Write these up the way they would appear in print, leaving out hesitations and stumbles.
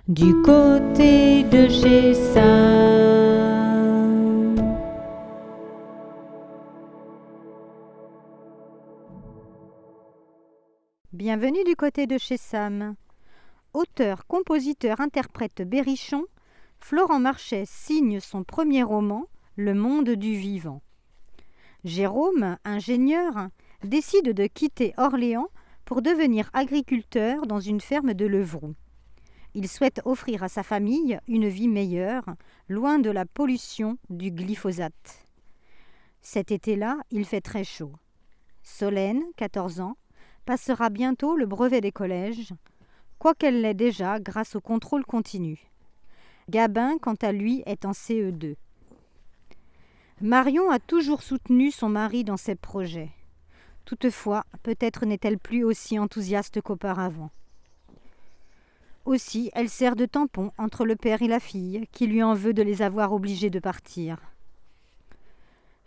du côté de chez Sam. Bienvenue du côté de chez Sam. Auteur, compositeur, interprète berrichon, Florent Marchais signe son premier roman, Le monde du vivant. Jérôme, ingénieur, décide de quitter Orléans pour devenir agriculteur dans une ferme de Levroux. Il souhaite offrir à sa famille une vie meilleure, loin de la pollution du glyphosate. Cet été-là, il fait très chaud. Solène, 14 ans, passera bientôt le brevet des collèges, quoiqu'elle l'ait déjà grâce au contrôle continu. Gabin, quant à lui, est en CE2. Marion a toujours soutenu son mari dans ses projets. Toutefois, peut-être n'est-elle plus aussi enthousiaste qu'auparavant. Aussi, elle sert de tampon entre le père et la fille, qui lui en veut de les avoir obligés de partir.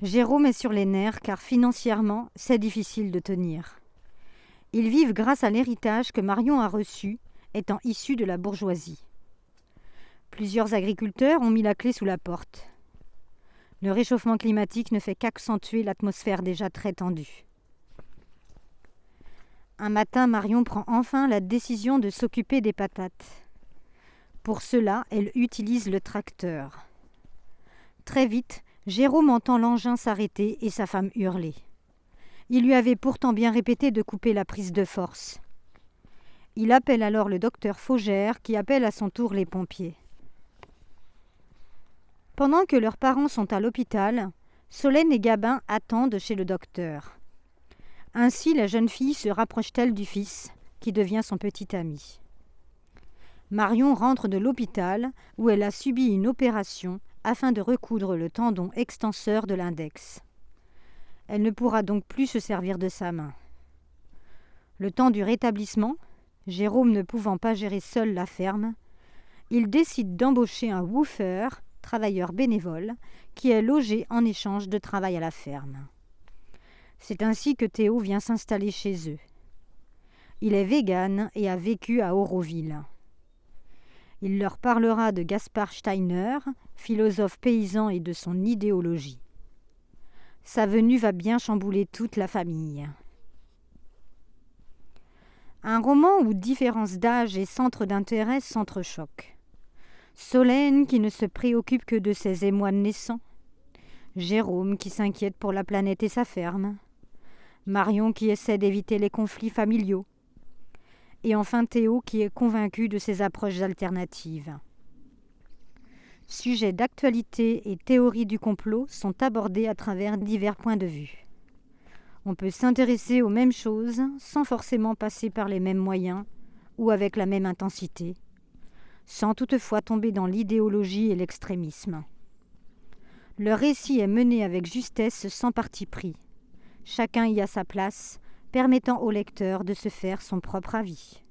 Jérôme est sur les nerfs car financièrement, c'est difficile de tenir. Ils vivent grâce à l'héritage que Marion a reçu, étant issu de la bourgeoisie. Plusieurs agriculteurs ont mis la clé sous la porte. Le réchauffement climatique ne fait qu'accentuer l'atmosphère déjà très tendue. Un matin, Marion prend enfin la décision de s'occuper des patates. Pour cela, elle utilise le tracteur. Très vite, Jérôme entend l'engin s'arrêter et sa femme hurler. Il lui avait pourtant bien répété de couper la prise de force. Il appelle alors le docteur Faugère qui appelle à son tour les pompiers. Pendant que leurs parents sont à l'hôpital, Solène et Gabin attendent chez le docteur. Ainsi, la jeune fille se rapproche-t-elle du fils, qui devient son petit ami. Marion rentre de l'hôpital, où elle a subi une opération afin de recoudre le tendon extenseur de l'index. Elle ne pourra donc plus se servir de sa main. Le temps du rétablissement, Jérôme ne pouvant pas gérer seul la ferme, il décide d'embaucher un woofer, travailleur bénévole, qui est logé en échange de travail à la ferme. C'est ainsi que Théo vient s'installer chez eux. Il est végane et a vécu à Auroville. Il leur parlera de Gaspard Steiner, philosophe paysan et de son idéologie. Sa venue va bien chambouler toute la famille. Un roman où différences d'âge et centres d'intérêt s'entrechoquent. Solène qui ne se préoccupe que de ses émois naissants. Jérôme qui s'inquiète pour la planète et sa ferme. Marion qui essaie d'éviter les conflits familiaux. Et enfin Théo qui est convaincu de ses approches alternatives. Sujets d'actualité et théories du complot sont abordés à travers divers points de vue. On peut s'intéresser aux mêmes choses sans forcément passer par les mêmes moyens ou avec la même intensité, sans toutefois tomber dans l'idéologie et l'extrémisme. Le récit est mené avec justesse sans parti pris. Chacun y a sa place, permettant au lecteur de se faire son propre avis.